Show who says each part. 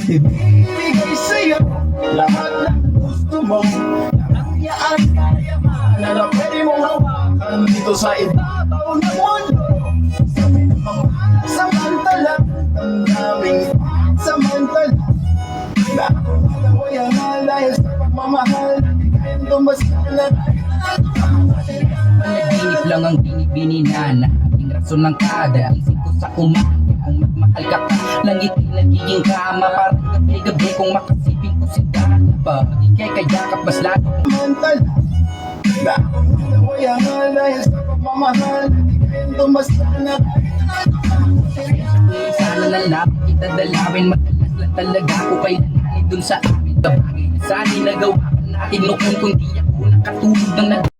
Speaker 1: ibibigay sa'yo lahat ng gusto mo. Lahat yan kaya na pwede mong hawakan dito sa ibabaw ng mundo. Sa mga samantala, ang daming samantala, na ako malaway ang dahil sa pagmamahal. Kayang tumasal na
Speaker 2: Panaginip lang ang binibininana, aking rason ng kada isip ko sa umaga. Kung magmahal ka pa, langiti nagiging kama. Parang gabi-gabi kung makasipin ko si Dana. Pag ikay kayakap mas lalo
Speaker 1: samantala, na ako malaway ang dahil sa pagmamahal. Kayang tumasal na
Speaker 2: sana na lang kita dalawin. Madalas lang talaga ako kailanganin dun sa amin. Kabagay na sana nagawa natin noon kung di ako nakatulog ng